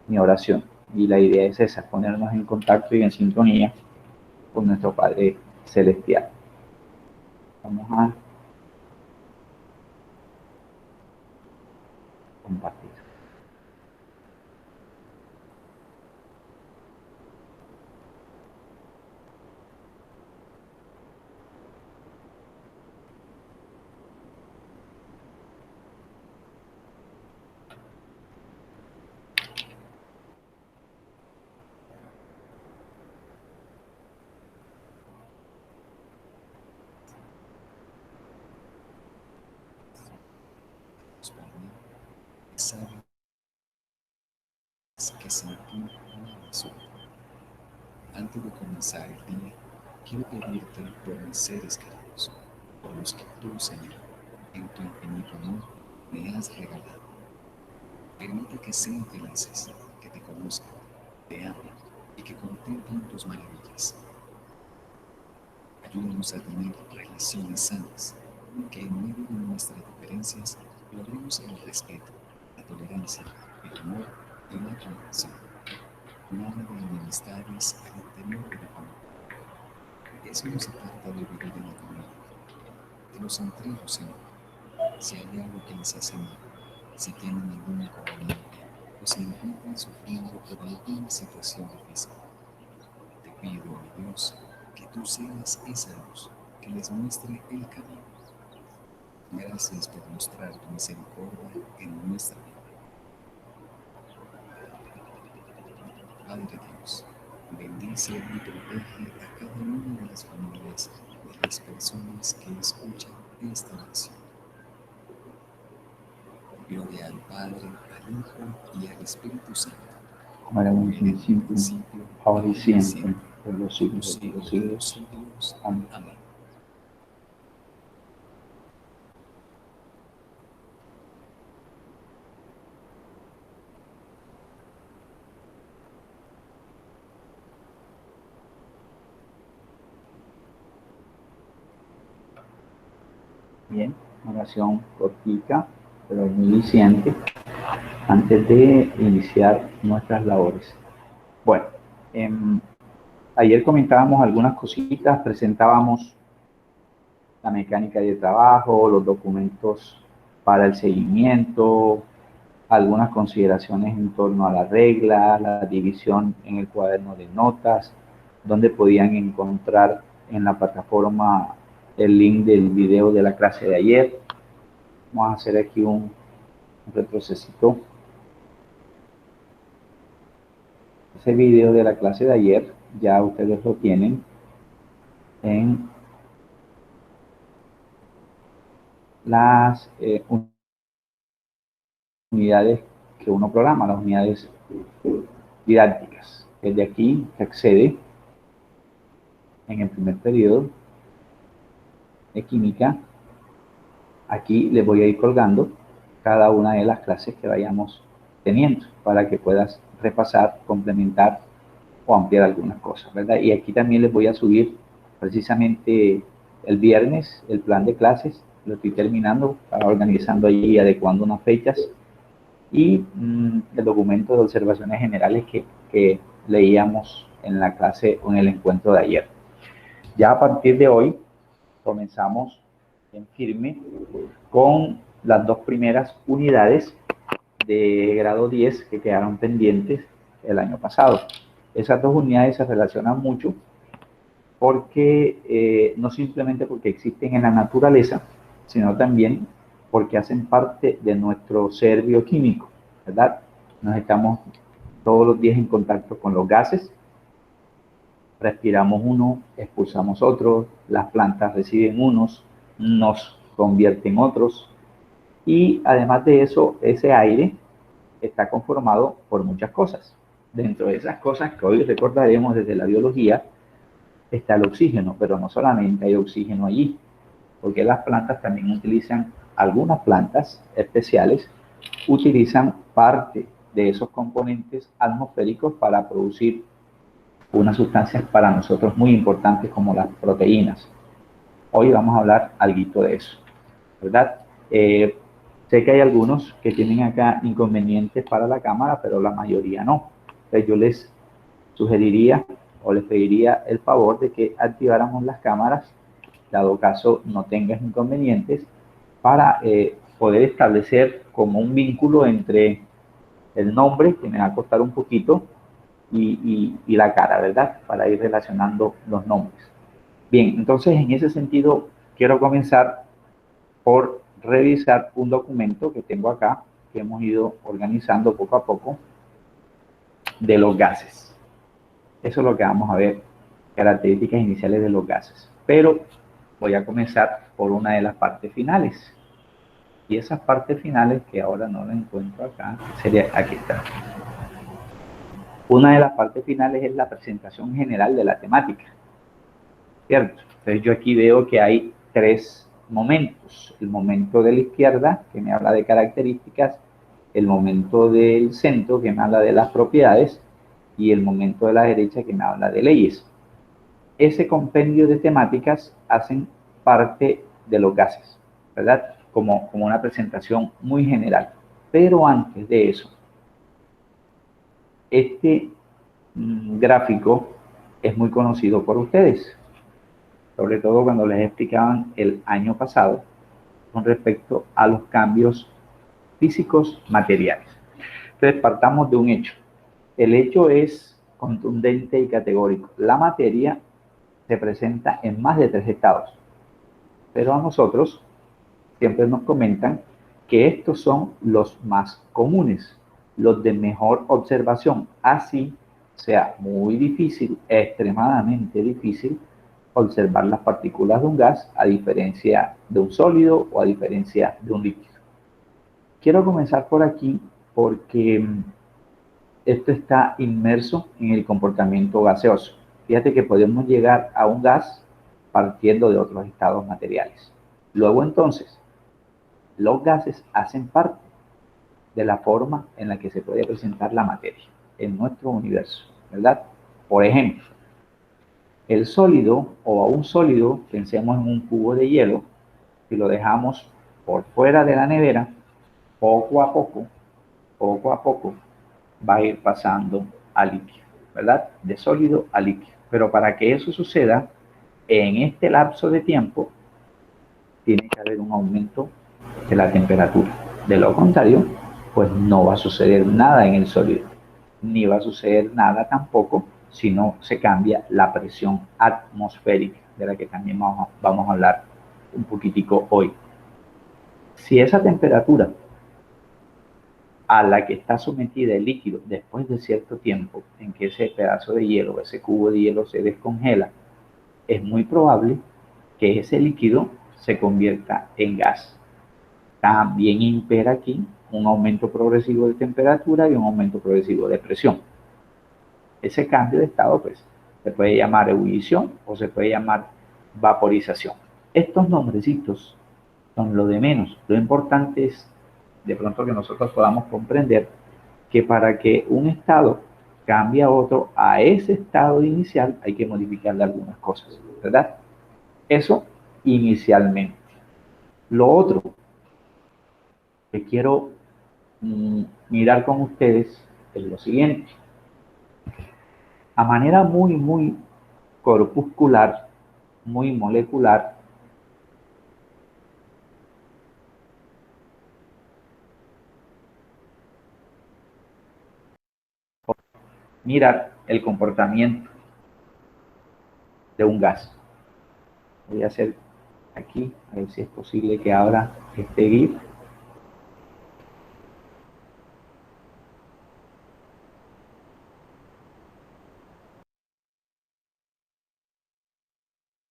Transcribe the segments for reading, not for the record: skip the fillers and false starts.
mi oración. Y la idea es esa, ponernos en contacto y en sintonía con nuestro Padre Celestial. Vamos a compartir. Que sabes que sin ti nada soy. Antes de comenzar el día, quiero pedirte por mis seres queridos, por los que tú, Señor, en tu infinito amor, me has regalado. Permite que sean felices, que te conozcan, te amen y que contemplen tus maravillas. Ayúdanos a tener relaciones sanas, que en medio de nuestras diferencias logremos el respeto, la tolerancia, el amor y la comprensión. Nada de enemistades al interior de la familia. Eso no se trata de vivir en la comunidad. Te los entrego, Señor. Si hay algo que les hace mal, si tienen algún inconveniente o se encuentran sufriendo por alguna situación difícil, te pido, mi Dios, que tú seas esa luz que les muestre el camino. Gracias por mostrar tu misericordia en nuestra vida. Padre Dios, bendice y protege a cada una de las familias de las personas que escuchan esta oración. Gloria al Padre, al Hijo y al Espíritu Santo, Como era en como un era en un principio, principio, ahora y ahora y siempre, siempre, por los por los siglos de los siglos de los siglos. siglos. Amén. Amén. Bien, oración cortica, pero muy diciente, antes de iniciar nuestras labores. Bueno, ayer comentábamos algunas cositas, presentábamos la mecánica de trabajo, los documentos para el seguimiento, algunas consideraciones en torno a la regla, la división en el cuaderno de notas, donde podían encontrar en la plataforma el link del video de la clase de ayer. Vamos a hacer aquí un retrocesito. Ese video de la clase de ayer ya ustedes lo tienen en las unidades que uno programa, las unidades didácticas. Desde aquí se accede en el primer periodo de química. Aquí les voy a ir colgando cada una de las clases que vayamos teniendo para que puedas repasar, complementar o ampliar algunas cosas, ¿verdad? Y aquí también les voy a subir precisamente el viernes el plan de clases, lo estoy terminando, para organizando allí y adecuando unas fechas, y el documento de observaciones generales que leíamos en la clase o en el encuentro de ayer. Ya a partir de hoy comenzamos en firme con las dos primeras unidades de grado 10 que quedaron pendientes el año pasado. Esas dos unidades se relacionan mucho porque no simplemente porque existen en la naturaleza, sino también porque hacen parte de nuestro ser bioquímico, ¿verdad? Nos estamos todos los días en contacto con los gases, respiramos uno, expulsamos otro, las plantas reciben unos, nos convierten otros, y además de eso, ese aire está conformado por muchas cosas. Dentro de esas cosas que hoy recordaremos desde la biología, está el oxígeno, pero no solamente hay oxígeno allí, porque las plantas también utilizan, algunas plantas especiales, utilizan parte de esos componentes atmosféricos para producir unas sustancias para nosotros muy importantes como las proteínas. Hoy vamos a hablar algo de eso, ¿verdad? Sé que hay algunos que tienen acá inconvenientes para la cámara, pero la mayoría no. Entonces yo les sugeriría o les pediría el favor de que activáramos las cámaras, dado caso no tengas inconvenientes, para poder establecer como un vínculo entre el nombre, que me va a costar un poquito, y la cara, ¿verdad? Para ir relacionando los nombres. Bien, entonces en ese sentido quiero comenzar por revisar un documento que tengo acá, que hemos ido organizando poco a poco, de los gases. Eso es lo que vamos a ver, características iniciales de los gases. Pero voy a comenzar por una de las partes finales. Y esas partes finales, que ahora no la encuentro acá, sería, aquí está. Una de las partes finales es la presentación general de la temática, ¿cierto? Entonces yo aquí veo que hay tres momentos. El momento de la izquierda, que me habla de características, el momento del centro, que me habla de las propiedades, y el momento de la derecha, que me habla de leyes. Ese compendio de temáticas hacen parte de los gases, ¿verdad? Como una presentación muy general. Pero antes de eso, este gráfico es muy conocido por ustedes, sobre todo cuando les explicaban el año pasado con respecto a los cambios físicos materiales. Entonces, partamos de un hecho. El hecho es contundente y categórico. La materia se presenta en más de 3 estados, pero a nosotros siempre nos comentan que estos son los más comunes, los de mejor observación. Así sea muy difícil, extremadamente difícil, observar las partículas de un gas a diferencia de un sólido o a diferencia de un líquido. Quiero comenzar por aquí porque esto está inmerso en el comportamiento gaseoso. Fíjate que podemos llegar a un gas partiendo de otros estados materiales. Luego entonces, los gases hacen parte de la forma en la que se puede presentar la materia en nuestro universo, ¿verdad? Por ejemplo, el sólido o a un sólido, pensemos en un cubo de hielo, si lo dejamos por fuera de la nevera, poco a poco, va a ir pasando a líquido, ¿verdad? De sólido a líquido. Pero para que eso suceda, en este lapso de tiempo, tiene que haber un aumento de la temperatura. De lo contrario, pues no va a suceder nada en el sólido, ni va a suceder nada tampoco si no se cambia la presión atmosférica, de la que también vamos a hablar un poquitico hoy. Si esa temperatura a la que está sometida el líquido después de cierto tiempo en que ese pedazo de hielo, ese cubo de hielo se descongela, es muy probable que ese líquido se convierta en gas. También impera aquí un aumento progresivo de temperatura y un aumento progresivo de presión. Ese cambio de estado, pues, se puede llamar ebullición o se puede llamar vaporización. Estos nombrecitos son lo de menos. Lo importante es, de pronto, que nosotros podamos comprender que para que un estado cambie a otro, a ese estado inicial hay que modificarle algunas cosas, ¿verdad? Eso inicialmente. Lo otro que quiero mirar con ustedes es lo siguiente. A manera muy corpuscular, muy molecular, mirar el comportamiento de un gas. Voy a hacer aquí, a ver si es posible que abra este GIF.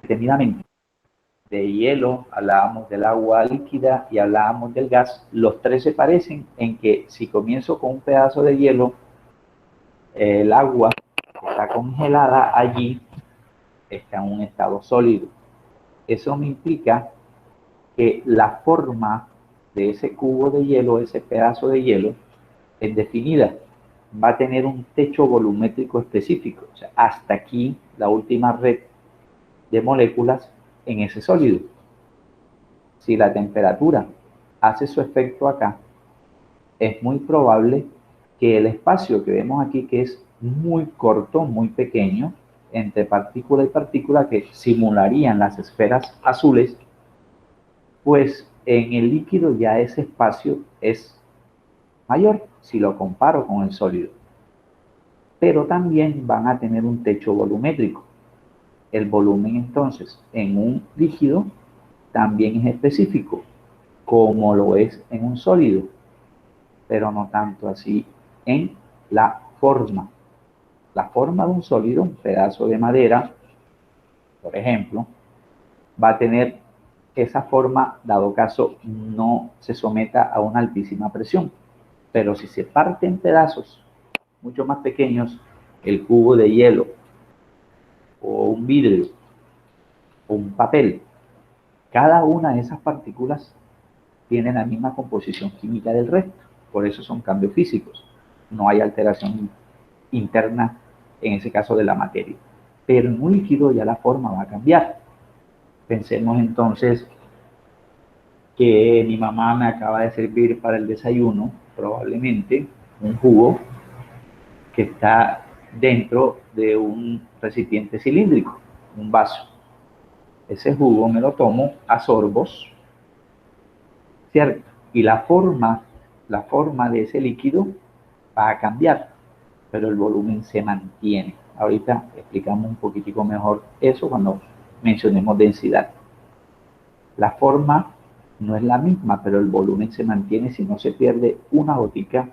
Detenidamente. De hielo, hablábamos del agua líquida y hablábamos del gas. Los tres se parecen en que si comienzo con un pedazo de hielo, el agua está congelada allí, está en un estado sólido. Eso me implica que la forma de ese cubo de hielo, ese pedazo de hielo, es definida. Va a tener un techo volumétrico específico. O sea, hasta aquí la última red de moléculas en ese sólido. Si la temperatura hace su efecto acá, es muy probable que el espacio que vemos aquí, que es muy corto, muy pequeño, entre partícula y partícula, que simularían las esferas azules, pues en el líquido ya ese espacio es mayor si lo comparo con el sólido. Pero también van a tener un techo volumétrico. El volumen entonces en un líquido también es específico, como lo es en un sólido, pero no tanto así en la forma. La forma de un sólido, un pedazo de madera, por ejemplo, va a tener esa forma, dado caso no se someta a una altísima presión. Pero si se parte en pedazos mucho más pequeños, el cubo de hielo o un vidrio o un papel, cada una de esas partículas tiene la misma composición química del resto. Por eso son cambios físicos. No hay alteración interna en ese caso de la materia. Pero en un líquido ya la forma va a cambiar. Pensemos entonces que mi mamá me acaba de servir para el desayuno, probablemente un jugo que está dentro de un recipiente cilíndrico, un vaso. Ese jugo me lo tomo a sorbos, ¿cierto? Y la forma de ese líquido va a cambiar, pero el volumen se mantiene. Ahorita explicamos un poquitico mejor eso cuando mencionemos densidad. La forma no es la misma, pero el volumen se mantiene si no se pierde una gotica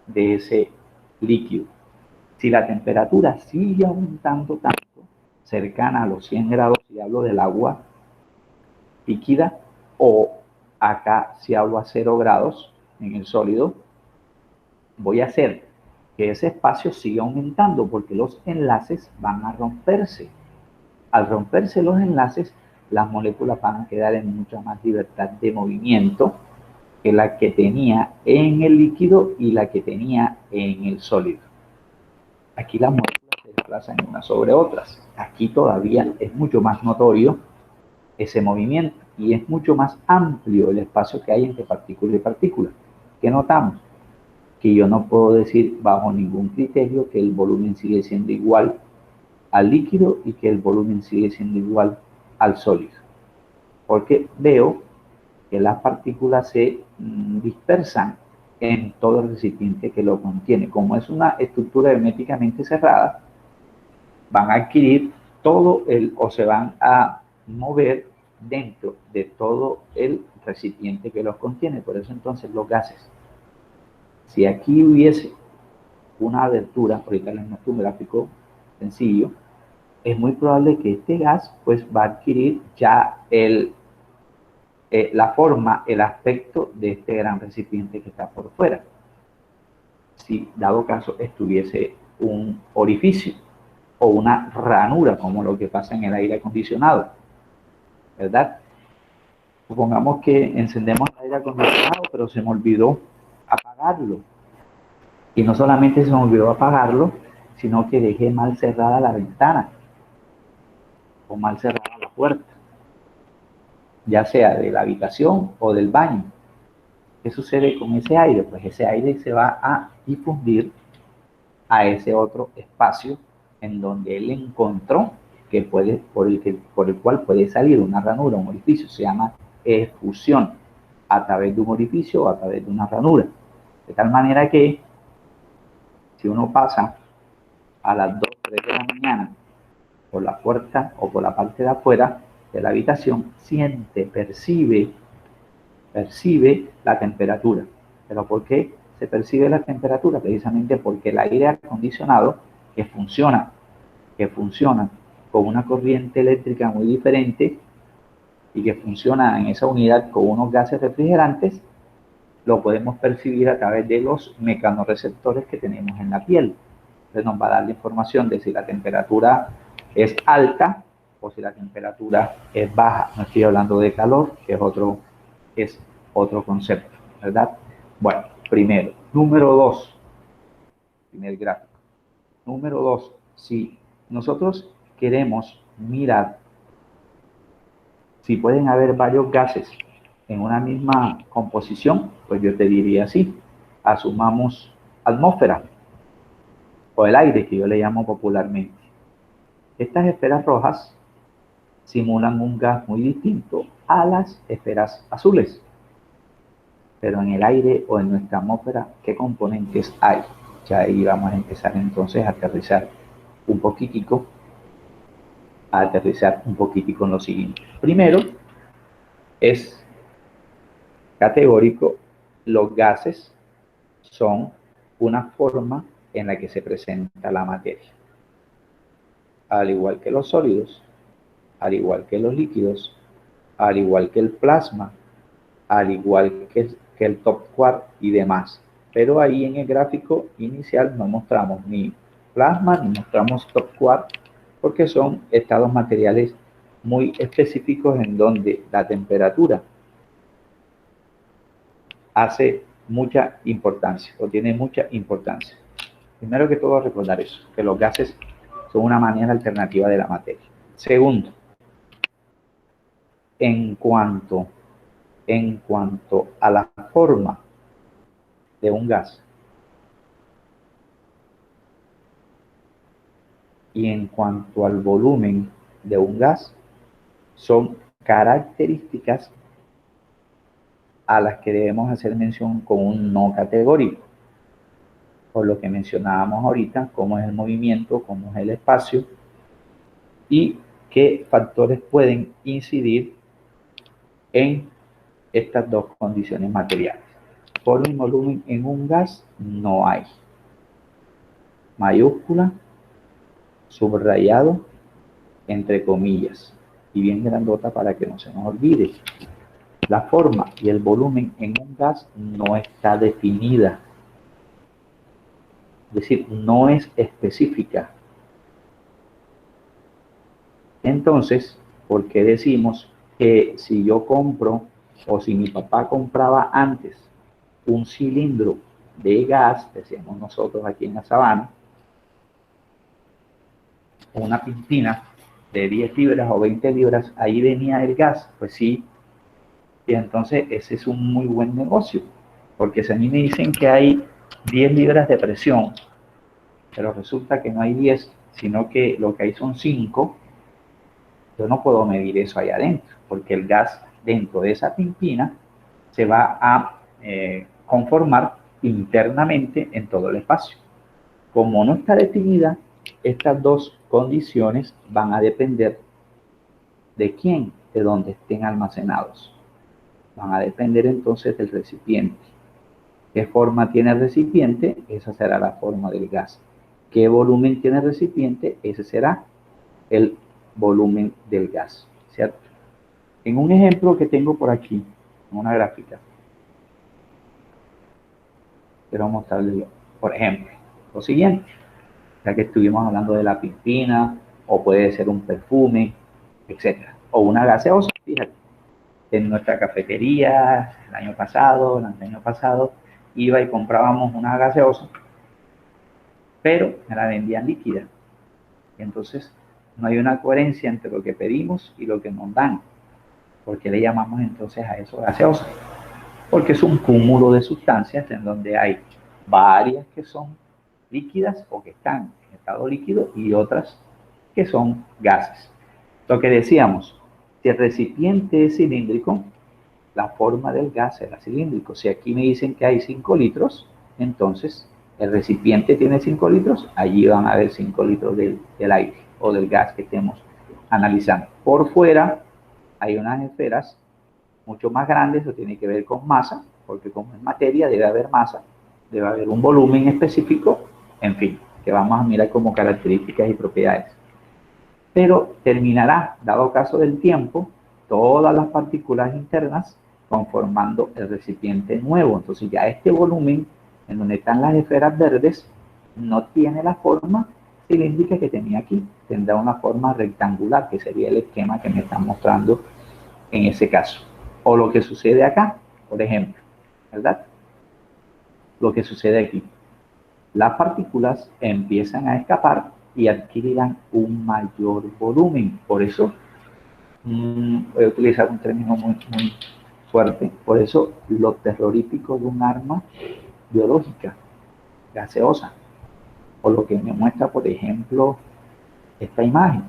de ese líquido. Si la temperatura sigue aumentando tanto, cercana a los 100 grados, si hablo del agua líquida, o acá si hablo a 0 grados en el sólido, voy a hacer que ese espacio siga aumentando porque los enlaces van a romperse. Al romperse los enlaces, las moléculas van a quedar en mucha más libertad de movimiento que la que tenía en el líquido y la que tenía en el sólido. Aquí las moléculas se desplazan unas sobre otras. Aquí todavía es mucho más notorio ese movimiento y es mucho más amplio el espacio que hay entre partícula y partícula. ¿Qué notamos? Que yo no puedo decir bajo ningún criterio que el volumen sigue siendo igual al líquido y que el volumen sigue siendo igual al sólido. Porque veo que las partículas se dispersan en todo el recipiente que lo contiene. Como es una estructura herméticamente cerrada, van a adquirir todo o se van a mover dentro de todo el recipiente que los contiene. Por eso entonces los gases, si aquí hubiese una abertura, ahorita les muestro un gráfico sencillo, es muy probable que este gas pues va a adquirir ya la forma, el aspecto de este gran recipiente que está por fuera. Si dado caso estuviese un orificio o una ranura, como lo que pasa en el aire acondicionado, ¿verdad? Supongamos que encendemos el aire acondicionado, pero se me olvidó apagarlo. Y no solamente se me olvidó apagarlo, sino que dejé mal cerrada la ventana o mal cerrada la puerta, ya sea de la habitación o del baño. ¿Qué sucede con ese aire? Pues ese aire se va a difundir a ese otro espacio en donde él encontró que puede, por el cual puede salir una ranura, un orificio. Se llama efusión, a través de un orificio o a través de una ranura. De tal manera que si uno pasa a las 2, 3 de la mañana por la puerta o por la parte de afuera de la habitación, percibe la temperatura. ¿Pero por qué se percibe la temperatura? Precisamente porque el aire acondicionado que funciona con una corriente eléctrica muy diferente y que funciona en esa unidad con unos gases refrigerantes, lo podemos percibir a través de los mecanorreceptores que tenemos en la piel. Entonces nos va a dar la información de si la temperatura es alta o si la temperatura es baja. No estoy hablando de calor, que es otro concepto, ¿verdad? Bueno, primero. Número 2, primer gráfico. Número 2, si nosotros queremos mirar si pueden haber varios gases en una misma composición, pues yo te diría así. Asumamos atmósfera o el aire, que yo le llamo popularmente. Estas esferas rojas simulan un gas muy distinto a las esferas azules. Pero en el aire o en nuestra atmósfera, ¿qué componentes hay? Ya ahí vamos a empezar entonces a aterrizar un poquitico, en lo siguiente. Primero, es categórico, los gases son una forma en la que se presenta la materia. Al igual que los sólidos, al igual que los líquidos, al igual que el plasma, al igual que el top quark y demás. Pero ahí en el gráfico inicial no mostramos ni plasma ni mostramos top quark porque son estados materiales muy específicos en donde la temperatura hace mucha importancia o tiene mucha importancia. Primero que todo, recordar eso, que los gases son una manera alternativa de la materia. Segundo, en cuanto a la forma de un gas y en cuanto al volumen de un gas, son características a las que debemos hacer mención con un no categórico, por lo que mencionábamos ahorita, cómo es el movimiento, cómo es el espacio y qué factores pueden incidir en estas dos condiciones materiales. Volumen y volumen en un gas no hay. Mayúscula, subrayado, entre comillas, y bien grandota para que no se nos olvide. La forma y el volumen en un gas no está definida. Es decir, no es específica. Entonces, ¿por qué decimos que si yo compro o si mi papá compraba antes un cilindro de gas, decíamos nosotros aquí en la sabana, una piscina de 10 libras o 20 libras, ahí venía el gas? Pues sí, y entonces ese es un muy buen negocio, porque si a mí me dicen que hay 10 libras de presión, pero resulta que no hay 10, sino que lo que hay son 5, yo no puedo medir eso ahí adentro, porque el gas dentro de esa pimpina se va a conformar internamente en todo el espacio. Como no está definida, estas dos condiciones van a depender de quién, de dónde estén almacenados. Van a depender entonces del recipiente. ¿Qué forma tiene el recipiente? Esa será la forma del gas. ¿Qué volumen tiene el recipiente? Ese será el volumen del gas, ¿cierto? En un ejemplo que tengo por aquí, en una gráfica, quiero mostrarles, por ejemplo, lo siguiente, ya que estuvimos hablando de la piscina, o puede ser un perfume, etcétera, o una gaseosa. Fíjate, en nuestra cafetería el año pasado, iba y comprábamos una gaseosa, pero me la vendían líquida. Entonces, no hay una coherencia entre lo que pedimos y lo que nos dan. ¿Por qué le llamamos entonces a eso gaseosa? Porque es un cúmulo de sustancias en donde hay varias que son líquidas o que están en estado líquido y otras que son gases. Lo que decíamos, si el recipiente es cilíndrico, la forma del gas era cilíndrico. Si aquí me dicen que hay 5 litros, entonces el recipiente tiene 5 litros, allí van a haber 5 litros del aire o del gas que estemos analizando. Por fuera hay unas esferas mucho más grandes, eso tiene que ver con masa, porque como es materia debe haber masa, debe haber un volumen específico, en fin, que vamos a mirar como características y propiedades. Pero terminará, dado caso del tiempo, todas las partículas internas conformando el recipiente nuevo. Entonces ya este volumen, en donde están las esferas verdes, no tiene la forma cilíndrica que tenía aquí. Tendrá una forma rectangular, que sería el esquema que me están mostrando en ese caso. O lo que sucede acá, por ejemplo, ¿verdad? Lo que sucede aquí. Las partículas empiezan a escapar y adquirirán un mayor volumen. Por eso voy a utilizar un término muy fuerte. Por eso lo terrorífico de un arma biológica, gaseosa, o lo que me muestra, por ejemplo, esta imagen,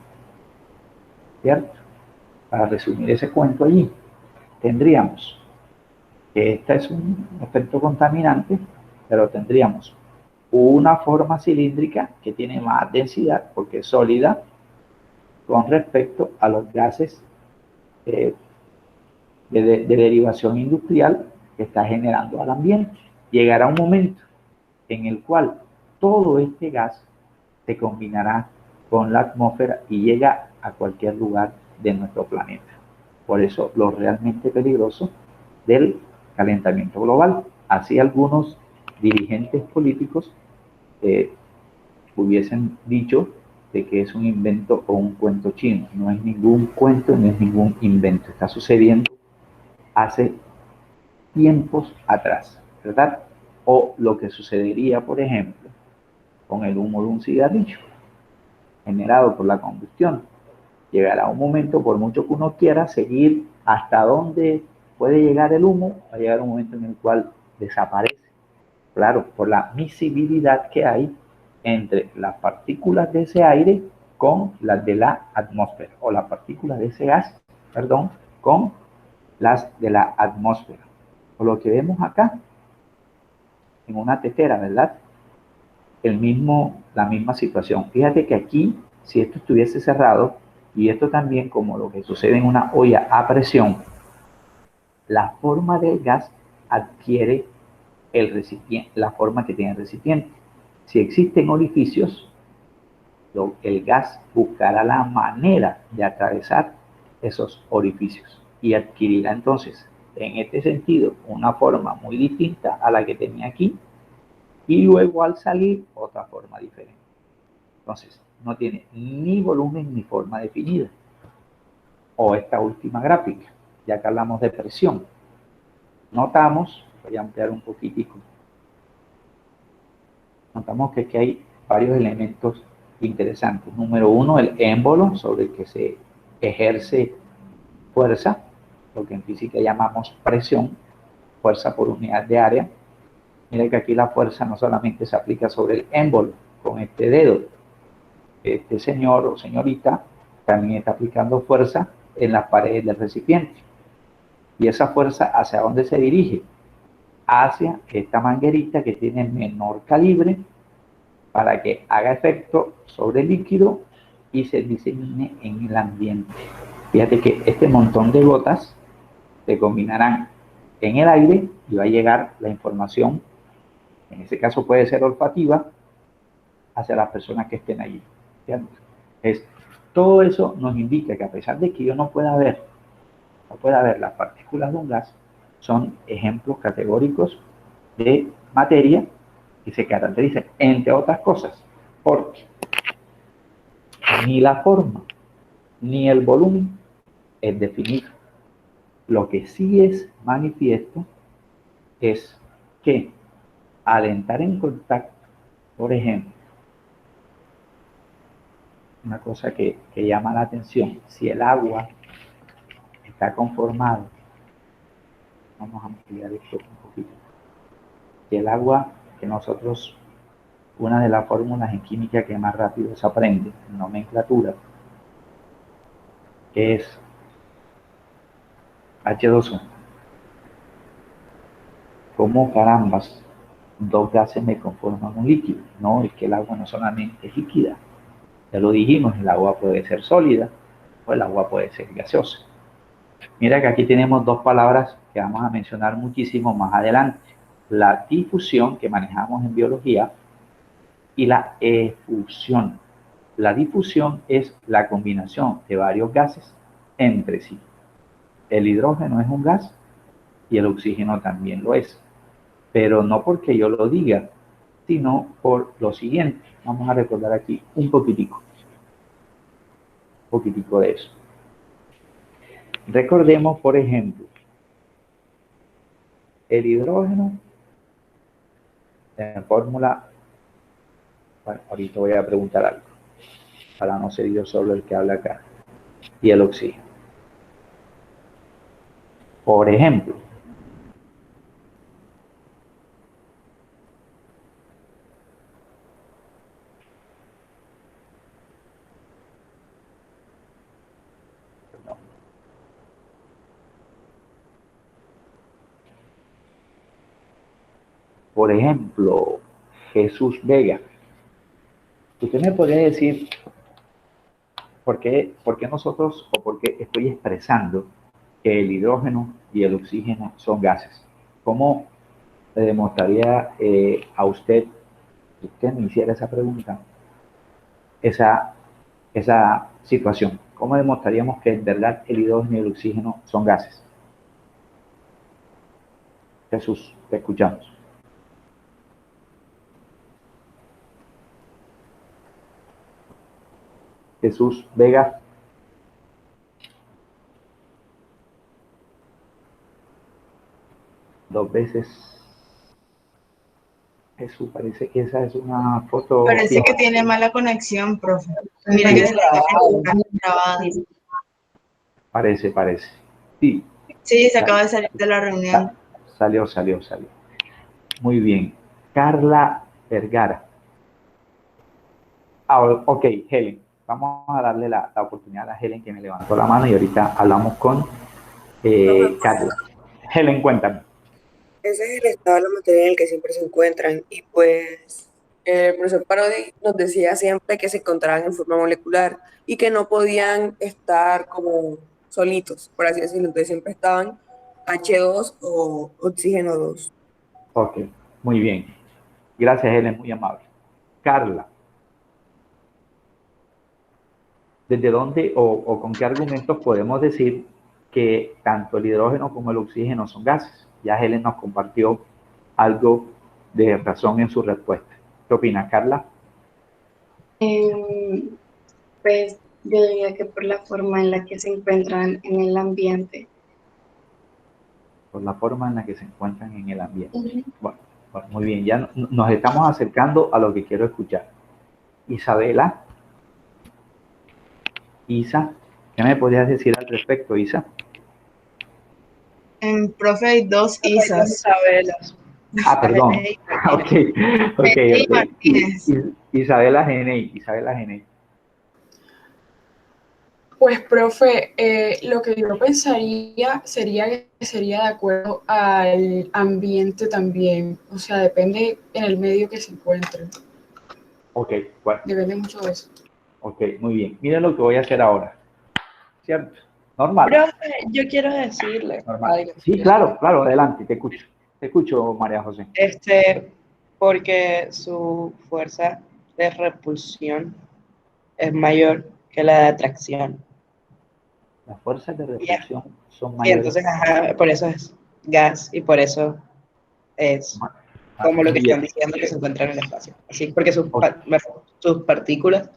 ¿cierto? Para resumir ese cuento allí, tendríamos que este es un efecto contaminante, pero tendríamos una forma cilíndrica que tiene más densidad porque es sólida con respecto a los gases de derivación industrial que está generando al ambiente. Llegará un momento en el cual todo este gas se combinará con la atmósfera y llega a cualquier lugar de nuestro planeta. Por eso lo realmente peligroso del calentamiento global. Así algunos dirigentes políticos hubiesen dicho de que es un invento o un cuento chino. No es ningún cuento, no es ningún invento. Está sucediendo hace tiempos atrás, ¿verdad? O lo que sucedería, por ejemplo, con el humo de un cigarrillo generado por la combustión. Llegará un momento, por mucho que uno quiera seguir hasta dónde puede llegar el humo, va a llegar un momento en el cual desaparece. Claro, por la miscibilidad que hay entre las partículas de ese aire con las de la atmósfera, o las partículas de ese gas, perdón, con las de la atmósfera. O lo que vemos acá, en una tetera, ¿verdad? La misma situación. Fíjate que aquí, si esto estuviese cerrado, y esto también como lo que sucede en una olla a presión, la forma del gas adquiere el recipiente, la forma que tiene el recipiente. Si existen orificios, el gas buscará la manera de atravesar esos orificios y adquirirá entonces, en este sentido, una forma muy distinta a la que tenía aquí, y luego al salir otra forma diferente. Entonces, no tiene ni volumen ni forma definida. O esta última gráfica, ya que hablamos de presión. Notamos, voy a ampliar un poquitico, notamos que aquí hay varios elementos interesantes. Número uno, el émbolo sobre el que se ejerce fuerza, lo que en física llamamos presión, fuerza por unidad de área. Mira que aquí la fuerza no solamente se aplica sobre el émbolo, con este dedo. Este señor o señorita también está aplicando fuerza en las paredes del recipiente. ¿Y esa fuerza hacia dónde se dirige? Hacia esta manguerita que tiene menor calibre para que haga efecto sobre el líquido y se disemine en el ambiente. Fíjate que este montón de gotas se combinarán en el aire y va a llegar la información, en ese caso puede ser olfativa, hacia las personas que estén allí. Todo eso nos indica que a pesar de que yo no pueda ver las partículas de un gas, son ejemplos categóricos de materia que se caracterizan, entre otras cosas, porque ni la forma ni el volumen es definido. Lo que sí es manifiesto es que al entrar en contacto, por ejemplo, una cosa que llama la atención, si el agua está conformado, vamos a ampliar esto un poquito, si el agua que nosotros, una de las fórmulas en química que más rápido se aprende, en nomenclatura, que es H2O. ¿Cómo carambas dos gases me conforman un líquido? No, es que el agua no solamente es líquida. Ya lo dijimos, el agua puede ser sólida o el agua puede ser gaseosa. Mira que aquí tenemos dos palabras que vamos a mencionar muchísimo más adelante. La difusión, que manejamos en biología, y la efusión. La difusión es la combinación de varios gases entre sí. El hidrógeno es un gas y el oxígeno también lo es. Pero no porque yo lo diga, sino por lo siguiente. Vamos a recordar aquí un poquitico de eso. Recordemos, por ejemplo, el hidrógeno en fórmula. Bueno, ahorita voy a preguntar algo, para no ser yo solo el que habla acá. Y el oxígeno. Por ejemplo, Jesús Vega, ¿usted me podría decir por qué nosotros o por qué estoy expresando que el hidrógeno y el oxígeno son gases? ¿Cómo le demostraría a usted, si usted me hiciera esa pregunta, esa situación? ¿Cómo demostraríamos que en verdad el hidrógeno y el oxígeno son gases? Jesús, te escuchamos. Jesús Vega. Dos veces. Jesús, parece que esa es una foto. Parece que tiene mala conexión, profe. Mira que se está grabada. Parece. Sí. Sí, se acaba de salir de la reunión. Salió. Muy bien. Carla Vergara. Ok, Helen. Vamos a darle la oportunidad a Helen, que me levantó la mano, y ahorita hablamos con Carla. Helen, cuéntame. Ese es el estado de la materia en el que siempre se encuentran y pues el profesor Parodi nos decía siempre que se encontraban en forma molecular y que no podían estar como solitos, por así decirlo, entonces siempre estaban H2 o oxígeno 2. Ok, muy bien. Gracias, Helen, muy amable. Carla, ¿desde dónde o con qué argumentos podemos decir que tanto el hidrógeno como el oxígeno son gases? Ya Helen nos compartió algo de razón en su respuesta. ¿Qué opina, Carla? Pues yo diría que por la forma en la que se encuentran en el ambiente. Por la forma en la que se encuentran en el ambiente. Bueno, muy bien, ya nos estamos acercando a lo que quiero escuchar. Isabela. Isa, ¿qué me podrías decir al respecto, Isa? Profe, hay dos Isas. Perdón. Ok. Isabela Genei. Pues, profe, lo que yo pensaría sería que sería de acuerdo al ambiente también. O sea, depende en el medio que se encuentre. Ok, bueno. Depende mucho de eso. Ok, muy bien. Miren lo que voy a hacer ahora. ¿Cierto? Normal. Profe, yo quiero decirle algo. Sí, claro, adelante, te escucho. Te escucho, María José. Porque su fuerza de repulsión es mayor que la de atracción. Las fuerzas de repulsión son mayores. Y entonces, por eso es gas y por eso es como lo que están diciendo que se encuentra en el espacio. Así, porque sus partículas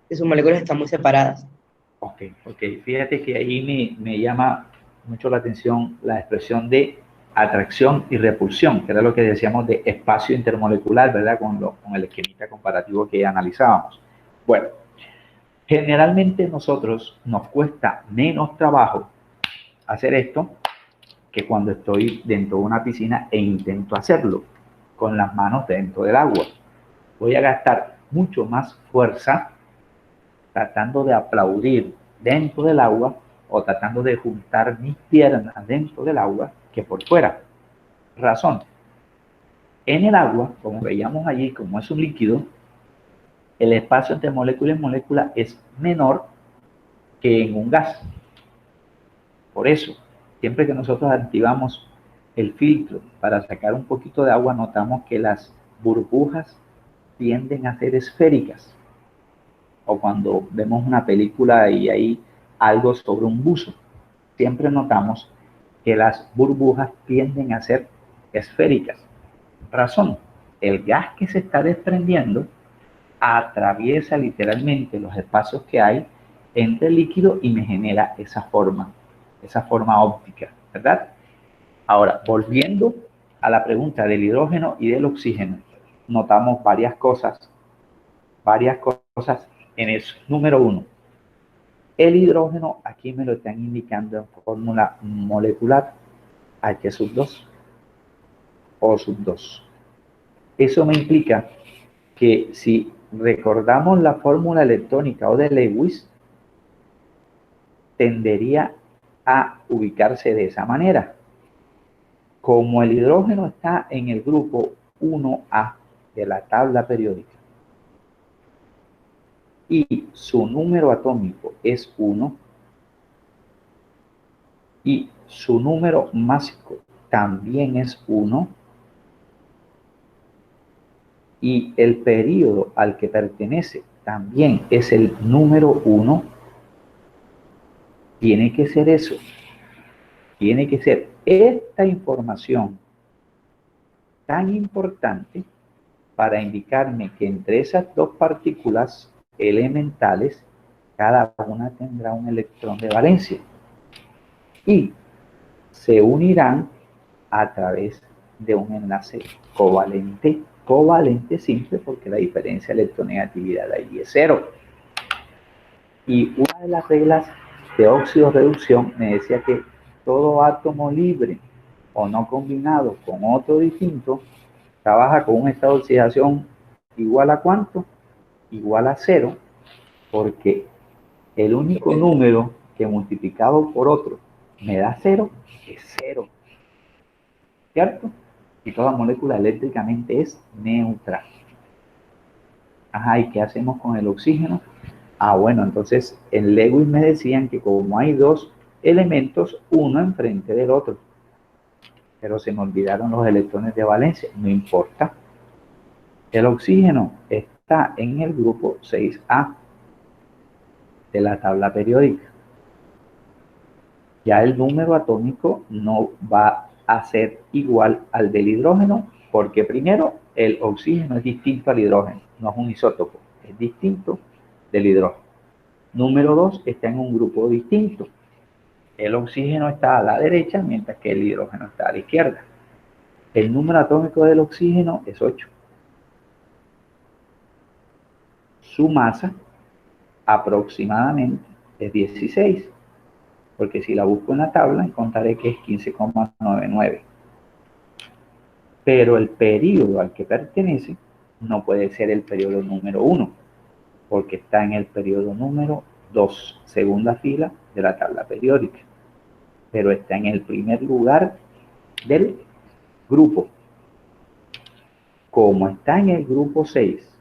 y sus moléculas están muy separadas. Ok. Fíjate que ahí me llama mucho la atención la expresión de atracción y repulsión, que era lo que decíamos de espacio intermolecular, ¿verdad? Con el esquemita comparativo que analizábamos. Bueno, generalmente nosotros nos cuesta menos trabajo hacer esto que cuando estoy dentro de una piscina e intento hacerlo con las manos dentro del agua. Voy a gastar mucho más fuerza tratando de aplaudir dentro del agua o tratando de juntar mis piernas dentro del agua que por fuera. Razón. En el agua, como veíamos allí, como es un líquido, el espacio entre molécula y molécula es menor que en un gas. Por eso, siempre que nosotros activamos el filtro para sacar un poquito de agua, notamos que las burbujas tienden a ser esféricas. O cuando vemos una película y hay algo sobre un buzo, siempre notamos que las burbujas tienden a ser esféricas. Razón, el gas que se está desprendiendo atraviesa literalmente los espacios que hay entre el líquido y me genera esa forma óptica, ¿verdad? Ahora, volviendo a la pregunta del hidrógeno y del oxígeno, notamos varias cosas en eso. Número uno, el hidrógeno, aquí me lo están indicando en fórmula molecular, H sub 2 O sub 2. Eso me implica que si recordamos la fórmula electrónica o de Lewis, tendería a ubicarse de esa manera. Como el hidrógeno está en el grupo 1A de la tabla periódica y su número atómico es 1 y su número másico también es 1 y el período al que pertenece también es el número 1, tiene que ser eso. Tiene que ser esta información tan importante para indicarme que entre esas dos partículas elementales, cada una tendrá un electrón de valencia y se unirán a través de un enlace covalente. Covalente simple porque la diferencia de electronegatividad allí es 0. Y una de las reglas de óxido-reducción me decía que todo átomo libre o no combinado con otro distinto trabaja con un estado de oxidación igual a ¿cuánto? Igual a 0, porque el único número que multiplicado por otro me da 0 es 0, ¿cierto? Y toda molécula eléctricamente es neutra. Ajá, ¿y qué hacemos con el oxígeno? Ah, bueno, entonces en Lewis me decían que como hay dos elementos, uno enfrente del otro, pero se me olvidaron los electrones de valencia, no importa. El oxígeno está en el grupo 6A de la tabla periódica. Ya el número atómico no va a ser igual al del hidrógeno, porque primero el oxígeno es distinto al hidrógeno, no es un isótopo, es distinto del hidrógeno. Número 2, está en un grupo distinto. El oxígeno está a la derecha, mientras que el hidrógeno está a la izquierda. El número atómico del oxígeno es 8. Su masa aproximadamente es 16, porque si la busco en la tabla encontraré que es 15,99. Pero el periodo al que pertenece no puede ser el periodo número 1, porque está en el periodo número 2, segunda fila de la tabla periódica, pero está en el primer lugar del grupo. Como está en el grupo 6,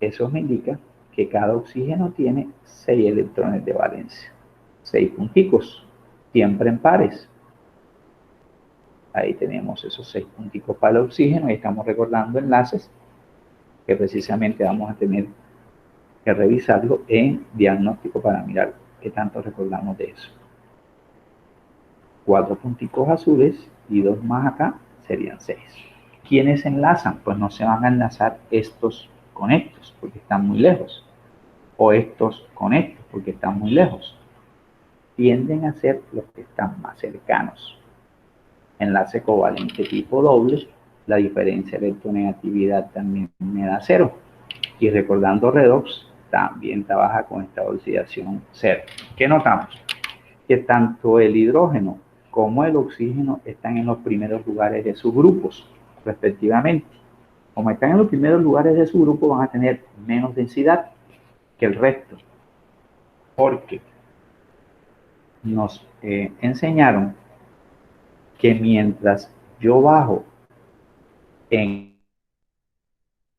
eso me indica que cada oxígeno tiene 6 electrones de valencia, 6 punticos, siempre en pares. Ahí tenemos esos 6 punticos para el oxígeno y estamos recordando enlaces que precisamente vamos a tener que revisarlo en diagnóstico para mirar qué tanto recordamos de eso. 4 punticos azules y 2 más acá serían 6. ¿Quiénes se enlazan? Pues no se van a enlazar estos con estos porque están muy lejos, o estos con estos porque están muy lejos. Tienden a ser los que están más cercanos. Enlace covalente tipo doble, la diferencia de electronegatividad también me da 0. Y recordando redox, también trabaja con esta oxidación 0. ¿Qué notamos? Que tanto el hidrógeno como el oxígeno están en los primeros lugares de sus grupos, respectivamente. Como están en los primeros lugares de su grupo, van a tener menos densidad que el resto, porque nos enseñaron que mientras yo bajo en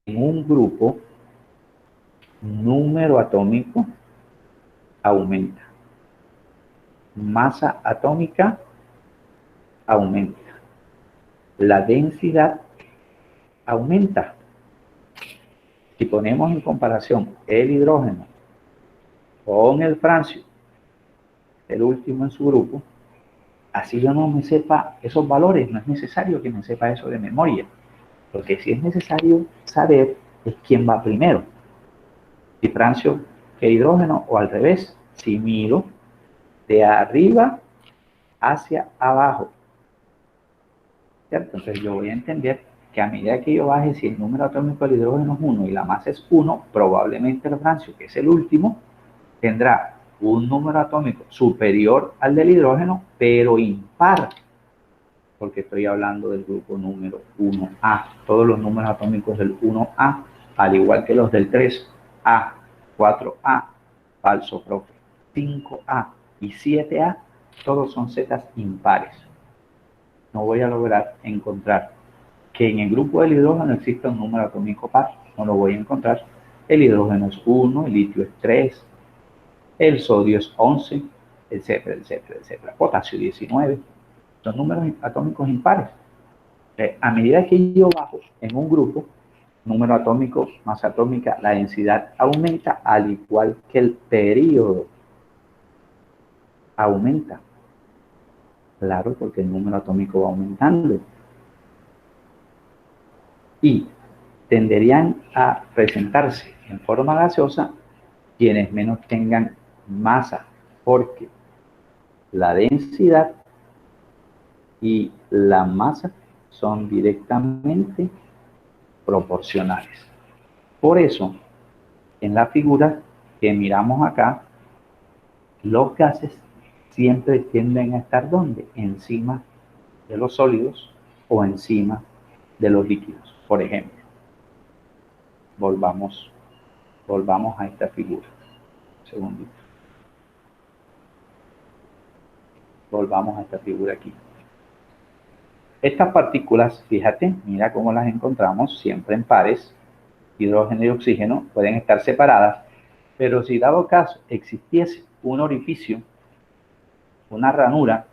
un grupo, número atómico aumenta, masa atómica aumenta, la densidad aumenta. Si ponemos en comparación el hidrógeno con el francio, el último en su grupo, así yo no me sepa esos valores, no es necesario que me sepa eso de memoria, porque si es necesario saber es quién va primero, si francio que hidrógeno o al revés, si miro de arriba hacia abajo, ¿cierto? Entonces yo voy a entender que a medida que yo baje, si el número atómico del hidrógeno es 1 y la masa es 1, probablemente el francio, que es el último, tendrá un número atómico superior al del hidrógeno, pero impar, porque estoy hablando del grupo número 1A. Todos los números atómicos del 1A, al igual que los del 3A, 4A, falso, profe, 5A y 7A, todos son zetas impares. No voy a lograr encontrar que en el grupo del hidrógeno exista un número atómico par. No lo voy a encontrar. El hidrógeno es 1, el litio es 3, el sodio es 11, etcétera, etcétera, etcétera. Potasio 19. Son números atómicos impares. A medida que yo bajo en un grupo, número atómico, masa atómica, la densidad aumenta, al igual que el período aumenta. Claro, porque el número atómico va aumentando. Y tenderían a presentarse en forma gaseosa quienes menos tengan masa, porque la densidad y la masa son directamente proporcionales. Por eso, en la figura que miramos acá, los gases siempre tienden a estar ¿dónde? Encima de los sólidos o encima de los líquidos. Por ejemplo, volvamos a esta figura. Un segundito. Volvamos a esta figura aquí. Estas partículas, fíjate, mira cómo las encontramos, siempre en pares, hidrógeno y oxígeno, pueden estar separadas, pero si dado caso existiese un orificio, una ranura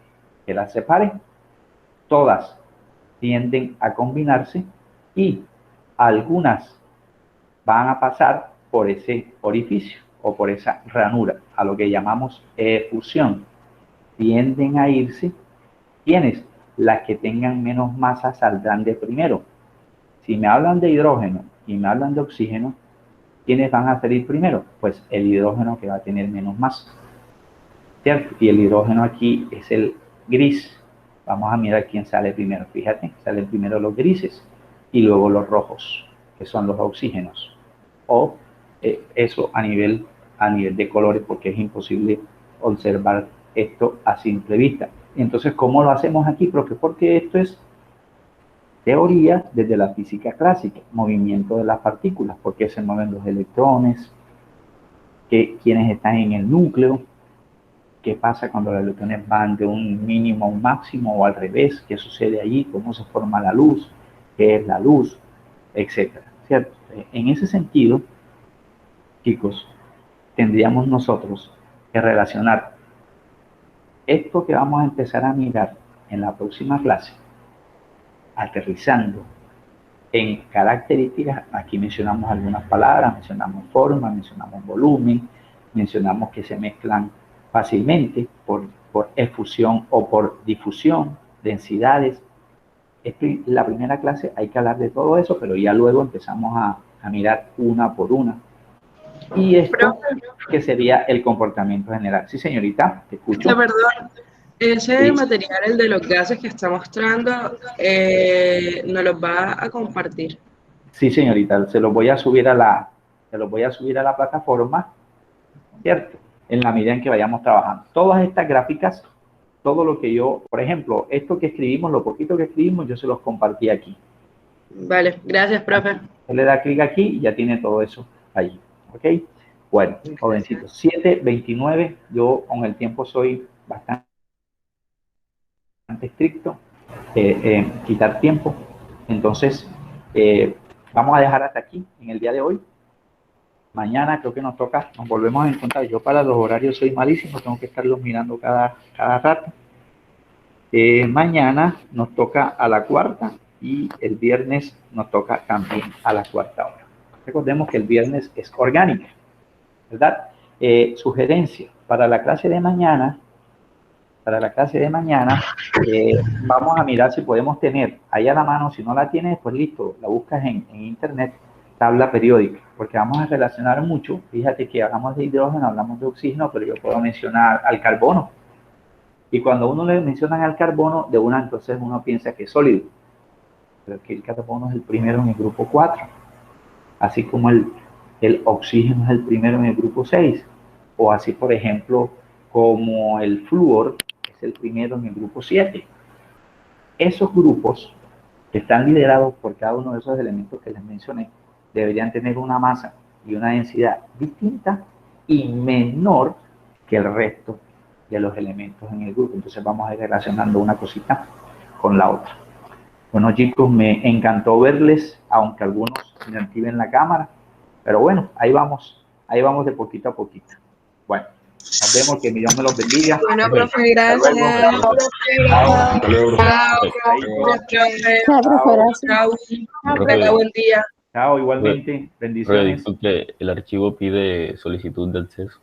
que las separe, todas tienden a combinarse y algunas van a pasar por ese orificio o por esa ranura, a lo que llamamos efusión. Tienden a irse, ¿quiénes? Las que tengan menos masa saldrán de primero. Si me hablan de hidrógeno y me hablan de oxígeno, ¿quiénes van a salir primero? Pues el hidrógeno, que va a tener menos masa, ¿cierto? Y el hidrógeno aquí es el gris. Vamos a mirar quién sale primero. Fíjate, salen primero los grises y luego los rojos, que son los oxígenos. O eso a nivel de colores, porque es imposible observar esto a simple vista. Entonces, ¿cómo lo hacemos aquí, profe? Porque esto es teoría desde la física clásica, movimiento de las partículas, por qué se mueven los electrones, quiénes están en el núcleo, qué pasa cuando los electrones van de un mínimo a un máximo o al revés, qué sucede allí, cómo se forma la luz, qué es la luz, etcétera, ¿cierto? En ese sentido, chicos, tendríamos nosotros que relacionar esto que vamos a empezar a mirar en la próxima clase, aterrizando en características. Aquí mencionamos algunas palabras, mencionamos forma, mencionamos volumen, mencionamos que se mezclan fácilmente por efusión o por difusión, densidades. La primera clase hay que hablar de todo eso, pero ya luego empezamos a mirar una por una. Y esto que sería el comportamiento general. Sí, señorita, te escucho. Perdón, ese Sí. material, el de los gases que está mostrando, nos los va a compartir. Sí, señorita, se los voy a subir a la plataforma, ¿cierto? En la medida en que vayamos trabajando. Todas estas gráficas, todo lo que yo, por ejemplo, esto que escribimos, lo poquito que escribimos, yo se los compartí aquí. Vale, gracias, profe. Usted le da clic aquí y ya tiene todo eso allí. ¿Ok? Bueno, jovencitos, 7:29, yo con el tiempo soy bastante estricto, quitar tiempo. Entonces, vamos a dejar hasta aquí en el día de hoy. Mañana creo que nos toca, nos volvemos a encontrar. Yo para los horarios soy malísimo, tengo que estarlos mirando cada rato. Mañana nos toca a la 4:00 y el viernes nos toca también a la 4:00 hora. Recordemos que el viernes es orgánica, ¿verdad? Sugerencia para la clase de mañana. Vamos a mirar si podemos tener ahí a la mano. Si no la tienes, pues listo, la buscas en internet, tabla periódica, porque vamos a relacionar mucho. Fíjate que hablamos de hidrógeno, hablamos de oxígeno, pero yo puedo mencionar al carbono. Y cuando uno le mencionan al carbono, de una, entonces uno piensa que es sólido. Pero que el carbono es el primero en el grupo 4. Así como el oxígeno es el primero en el grupo 6. o así, por ejemplo, como el flúor, que es el primero en el grupo 7. Esos grupos que están liderados por cada uno de esos elementos que les mencioné, deberían tener una masa y una densidad distinta y menor que el resto de los elementos en el grupo. Entonces vamos a ir relacionando una cosita con la otra. Bueno, chicos, me encantó verles, aunque algunos me activen la cámara, pero bueno, ahí vamos de poquito a poquito. Bueno, nos vemos, que mi Dios me los bendiga. Bueno, profe, gracias. Hasta luego, profe. Chao. Profe, Tenga buen día. Chao, igualmente, profe, bendiciones. disculpe, el archivo pide solicitud de acceso.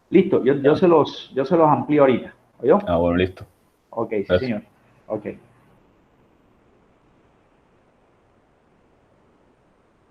Listo, yo se los amplío ahorita. ¿Oyó? Ah, bueno, listo. Ok, sí, Gracias. señor. Ok.